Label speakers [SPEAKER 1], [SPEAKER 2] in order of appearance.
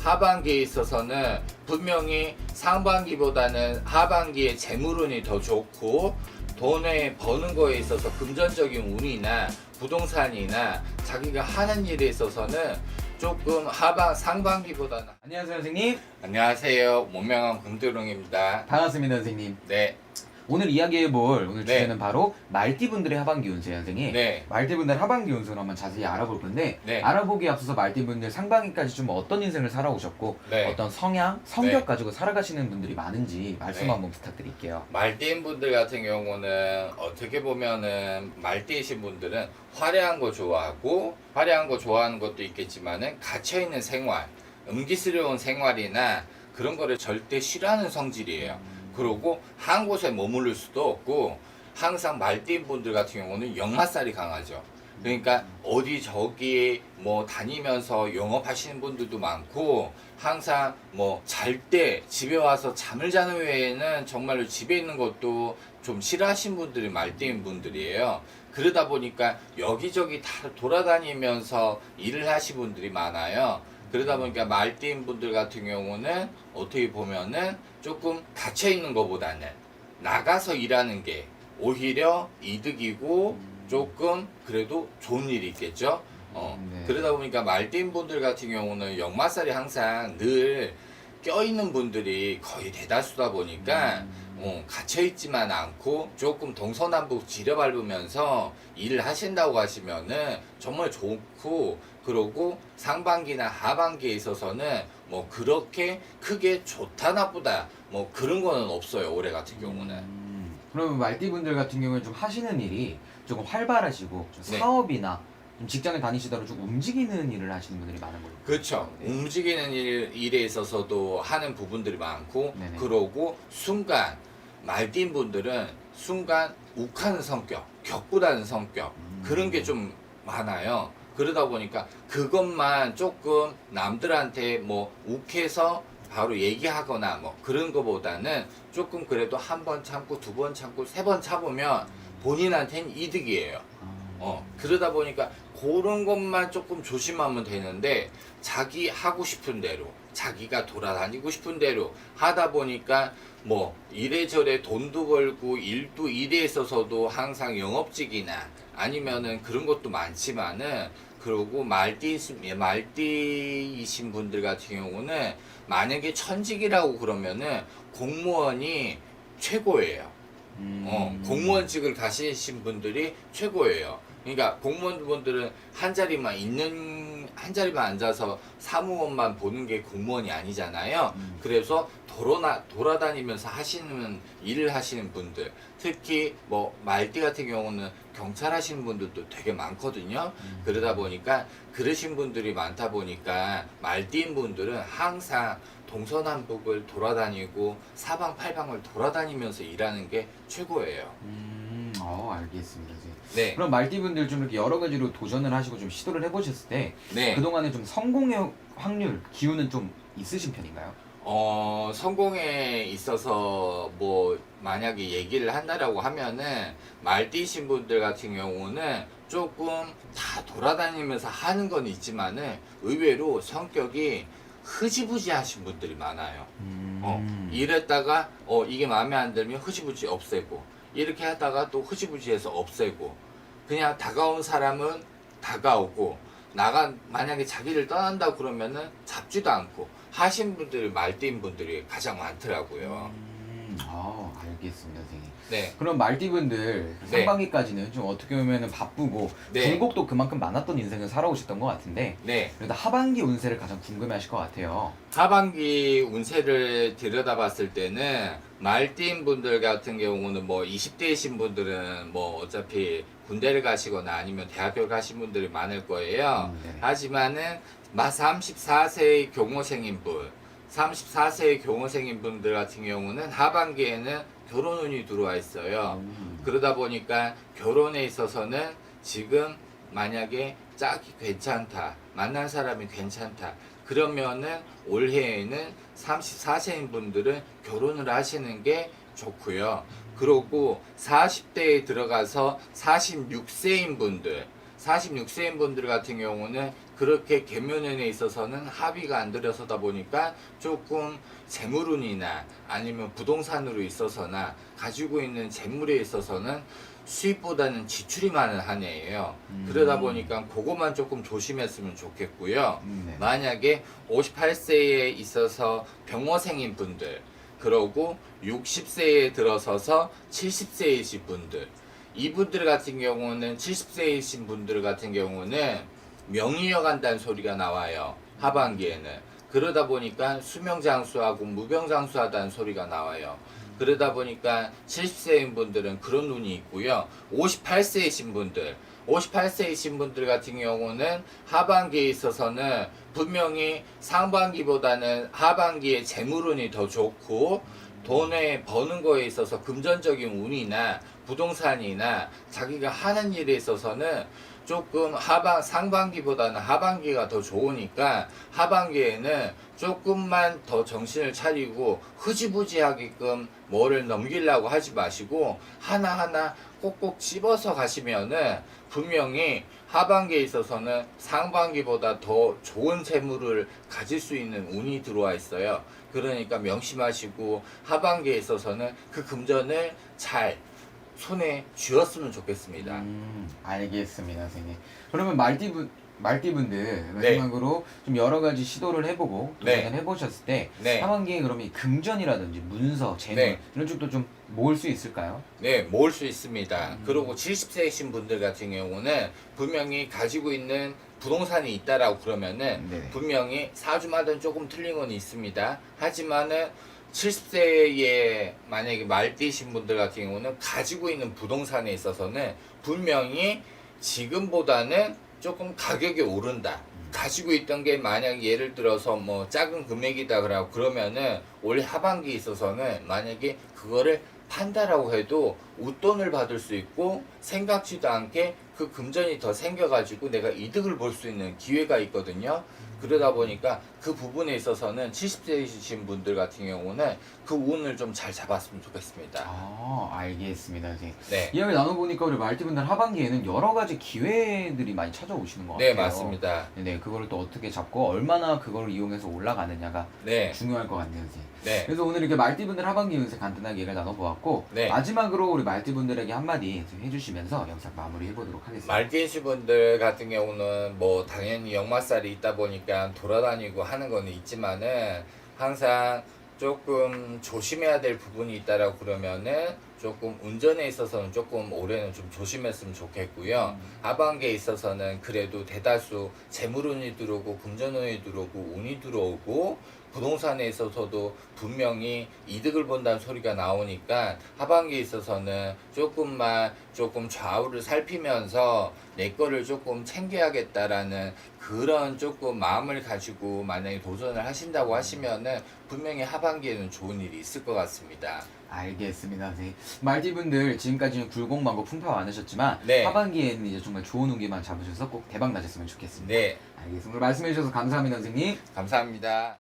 [SPEAKER 1] 하반기에 있어서는 분명히 상반기보다는 하반기에 재물운이 더 좋고 돈을 버는 거에 있어서 금전적인 운이나 부동산이나 자기가 하는 일에 있어서는 조금 상반기보다는.
[SPEAKER 2] 안녕하세요 선생님.
[SPEAKER 1] 안녕하세요. 문명한 금두룡입니다.
[SPEAKER 2] 반갑습니다 선생님.
[SPEAKER 1] 네.
[SPEAKER 2] 오늘 이야기해볼 오늘
[SPEAKER 1] 네.
[SPEAKER 2] 주제는 바로 말띠분들의 하반기 운세예요 선생님.
[SPEAKER 1] 네.
[SPEAKER 2] 말띠분들 하반기 운세를 한번 자세히 알아볼 건데
[SPEAKER 1] 네.
[SPEAKER 2] 알아보기에 앞서서 말띠분들 상반기까지 좀 어떤 인생을 살아오셨고
[SPEAKER 1] 네.
[SPEAKER 2] 어떤 성향, 성격
[SPEAKER 1] 네.
[SPEAKER 2] 가지고 살아가시는 분들이 많은지 말씀
[SPEAKER 1] 네.
[SPEAKER 2] 한번 부탁드릴게요.
[SPEAKER 1] 말띠인 분들 같은 경우는 어떻게 보면은 말띠이신 분들은 화려한 거 좋아하고 화려한 거 좋아하는 것도 있겠지만은 갇혀있는 생활, 음기스러운 생활이나 그런 거를 절대 싫어하는 성질이에요. 그리고 한 곳에 머무를 수도 없고 항상 말띠인 분들 같은 경우는 역마살이 강하죠. 그러니까 어디 저기 뭐 다니면서 영업하시는 분들도 많고 항상 뭐 잘 때 집에 와서 잠을 자는 외에는 정말로 집에 있는 것도 좀 싫어하시는 분들이 말띠인 분들이에요. 그러다 보니까 여기저기 다 돌아다니면서 일을 하시는 분들이 많아요. 그러다 보니까 말띠인 분들 같은 경우는 어떻게 보면은 조금 갇혀 있는 것보다는 나가서 일하는 게 오히려 이득이고 조금 그래도 좋은 일이 있겠죠.
[SPEAKER 2] 네.
[SPEAKER 1] 그러다 보니까 말띠인 분들 같은 경우는 역마살이 항상 늘 껴있는 분들이 거의 대다수다 보니까 갇혀있지만 않고 조금 동서남북 지려밟으면서 일을 하신다고 하시면은 정말 좋고, 그러고 상반기나 하반기에 있어서는 뭐 그렇게 크게 좋다 나쁘다 뭐 그런 거는 없어요, 올해 같은 경우는.
[SPEAKER 2] 그러면 말띠분들 같은 경우는 좀 하시는 일이 조금 활발하시고 좀
[SPEAKER 1] 네.
[SPEAKER 2] 사업이나 좀 직장에 다니시다가 좀 움직이는 일을 하시는 분들이 많은 거예요.
[SPEAKER 1] 그렇죠.
[SPEAKER 2] 네.
[SPEAKER 1] 움직이는 일에 있어서도 하는 부분들이 많고,
[SPEAKER 2] 네네.
[SPEAKER 1] 그러고 순간 말띠인 분들은 순간 욱하는 성격, 격부다는 성격, 그런 게 좀 많아요. 그러다 보니까 그것만 조금 남들한테 뭐 욱해서 바로 얘기하거나 뭐 그런 거보다는 조금 그래도 한 번 참고 두 번 참고 세 번 참으면 본인한테는 이득이에요. 그러다 보니까 그런 것만 조금 조심하면 되는데 자기 하고 싶은 대로 자기가 돌아다니고 싶은 대로 하다 보니까 뭐 이래저래 돈도 벌고 일도 일에 있어서도 항상 영업직이나 아니면은 그런 것도 많지만은, 그리고 말띠이신 분들 같은 경우는 만약에 천직이라고 그러면은 공무원이 최고예요. 공무원직을 가시신 분들이 최고예요. 그러니까 공무원분들은 한 자리만 앉아서 사무원만 보는 게 공무원이 아니잖아요. 그래서 돌아다니면서 일을 하시는 분들, 특히 뭐 말띠 같은 경우는 경찰 하시는 분들도 되게 많거든요. 그러다 보니까 그러신 분들이 많다 보니까 말띠인 분들은 항상 동서남북을 돌아다니고 사방팔방을 돌아다니면서 일하는 게 최고예요.
[SPEAKER 2] 알겠습니다. 선생님.
[SPEAKER 1] 네.
[SPEAKER 2] 그럼 말띠분들 좀 이렇게 여러 가지로 도전을 하시고 좀 시도를 해보셨을 때
[SPEAKER 1] 네.
[SPEAKER 2] 그동안에 좀 성공의 확률, 기운은 좀 있으신 편인가요?
[SPEAKER 1] 성공에 있어서 뭐 만약에 얘기를 한다라고 하면은 말띠신 분들 같은 경우는 조금 다 돌아다니면서 하는 건 있지만은 의외로 성격이 흐지부지 하신 분들이 많아요. 이랬다가 이게 마음에 안 들면 흐지부지 없애고, 이렇게 하다가 또 흐지부지해서 없애고, 그냥 다가온 사람은 다가오고 만약에 자기를 떠난다고 그러면은 잡지도 않고 하신 분들이 말띠인 분들이 가장 많더라고요.
[SPEAKER 2] 알겠습니다, 선생님.
[SPEAKER 1] 네.
[SPEAKER 2] 그럼 말띠분들
[SPEAKER 1] 네.
[SPEAKER 2] 상반기까지는 좀 어떻게 보면 바쁘고
[SPEAKER 1] 네.
[SPEAKER 2] 굴곡도 그만큼 많았던 인생을 살아오셨던 것 같은데
[SPEAKER 1] 네.
[SPEAKER 2] 그래도 하반기 운세를 가장 궁금해하실 것 같아요.
[SPEAKER 1] 하반기 운세를 들여다봤을 때는 말띠인 분들 같은 경우는 뭐 20대이신 분들은 뭐 어차피 군대를 가시거나 아니면 대학교 가신 분들이 많을 거예요.
[SPEAKER 2] 네네.
[SPEAKER 1] 하지만은 34세의 경호생인 분, 34세의 경호생인 분들 같은 경우는 하반기에는 결혼운이 들어와 있어요. 그러다 보니까 결혼에 있어서는 지금 만약에 짝이 괜찮다, 만난 사람이 괜찮다, 그러면은 올해에는 34세인 분들은 결혼을 하시는 게 좋고요. 그리고 40대에 들어가서 46세인 분들 같은 경우는 그렇게 계면연에 있어서는 합의가 안 들어서다 보니까 조금 재물운이나 아니면 부동산으로 있어서나 가지고 있는 재물에 있어서는 수입보다는 지출이 많은 한 해예요. 그러다 보니까 그것만 조금 조심했으면 좋겠고요.
[SPEAKER 2] 네.
[SPEAKER 1] 만약에 58세에 있어서 병어생인 분들, 그러고 60세에 들어서서 70세이신 분들, 이분들 같은 경우는 70세이신 분들 같은 경우는 명의여 간다는 소리가 나와요. 하반기에는. 그러다 보니까 수명장수하고 무병장수하다는 소리가 나와요. 그러다 보니까 70세인 분들은 그런 눈이 있고요. 58세이신 분들, 58세이신 분들 같은 경우는 하반기에 있어서는 분명히 상반기보다는 하반기에 재물운이 더 좋고 돈에 버는 거에 있어서 금전적인 운이나 부동산이나 자기가 하는 일에 있어서는 조금 상반기보다는 하반기가 더 좋으니까 하반기에는 조금만 더 정신을 차리고 흐지부지하게끔 뭐를 넘기려고 하지 마시고 하나하나 꼭꼭 씹어서 가시면은 분명히 하반기에 있어서는 상반기보다 더 좋은 재물을 가질 수 있는 운이 들어와 있어요. 그러니까 명심하시고 하반기에 있어서는 그 금전을 잘 손에 쥐었으면 좋겠습니다.
[SPEAKER 2] 알겠습니다, 선생님. 그러면 말띠분들
[SPEAKER 1] 네.
[SPEAKER 2] 마지막으로 좀 여러 가지 시도를 해보고
[SPEAKER 1] 네.
[SPEAKER 2] 도전을 해보셨을 때
[SPEAKER 1] 네.
[SPEAKER 2] 하반기에 그러면 이 금전이라든지 문서, 재물
[SPEAKER 1] 네.
[SPEAKER 2] 이런 쪽도 좀 모을 수 있을까요?
[SPEAKER 1] 네, 모을 수 있습니다. 그리고 70세이신 분들 같은 경우는 분명히 가지고 있는 부동산이 있다라고 그러면은
[SPEAKER 2] 네.
[SPEAKER 1] 분명히 사주마다 조금 틀린 건 있습니다. 하지만은 70세에 만약에 말띠신 분들 같은 경우는 가지고 있는 부동산에 있어서는 분명히 지금보다는 조금 가격이 오른다. 가지고 있던 게 만약 예를 들어서 뭐 작은 금액이다 그러면은 올해 하반기에 있어서는 만약에 그거를 판다라고 해도 웃돈을 받을 수 있고 생각지도 않게 그 금전이 더 생겨가지고 내가 이득을 볼 수 있는 기회가 있거든요. 그러다 보니까 그 부분에 있어서는 70세이신 분들 같은 경우는 그 운을 좀 잘 잡았으면 좋겠습니다.
[SPEAKER 2] 아, 알겠습니다, 선생님.
[SPEAKER 1] 네.
[SPEAKER 2] 이야기 나눠보니까 우리 말띠분들 하반기에는 여러 가지 기회들이 많이 찾아오시는 것 같아요.
[SPEAKER 1] 네, 맞습니다.
[SPEAKER 2] 네, 그거를 또 어떻게 잡고 얼마나 그걸 이용해서 올라가느냐가
[SPEAKER 1] 네.
[SPEAKER 2] 중요할 것 같네요, 선생님.
[SPEAKER 1] 네.
[SPEAKER 2] 그래서 오늘 이렇게 말띠분들 하반기 운세 간단하게 얘기를 나눠보았고
[SPEAKER 1] 네.
[SPEAKER 2] 마지막으로 우리 말띠분들에게 한마디 해주시면서 영상 마무리 해보도록 하겠습니다.
[SPEAKER 1] 말띠신 분들 같은 경우는 뭐 당연히 역마살이 있다 보니까 돌아다니고 하는 거는 있지만은 항상 조금 조심해야 될 부분이 있다라고 그러면은 조금 운전에 있어서는 조금 올해는 좀 조심했으면 좋겠고요. 하반기에 있어서는 그래도 대다수 재물운이 들어오고 금전운이 들어오고 운이 들어오고 부동산에 있어서도 분명히 이득을 본다는 소리가 나오니까 하반기에 있어서는 조금 좌우를 살피면서 내 거를 조금 챙겨야겠다라는 그런 조금 마음을 가지고 만약에 도전을 하신다고 하시면은 분명히 하반기에는 좋은 일이 있을 것 같습니다.
[SPEAKER 2] 알겠습니다, 선생님. 말띠분들 지금까지는 굴곡망고 풍파 많으셨지만
[SPEAKER 1] 네.
[SPEAKER 2] 하반기에는 이제 정말 좋은 운기만 잡으셔서 꼭 대박 나셨으면 좋겠습니다.
[SPEAKER 1] 네,
[SPEAKER 2] 알겠습니다. 오늘 말씀해 주셔서 감사합니다, 선생님.
[SPEAKER 1] 감사합니다.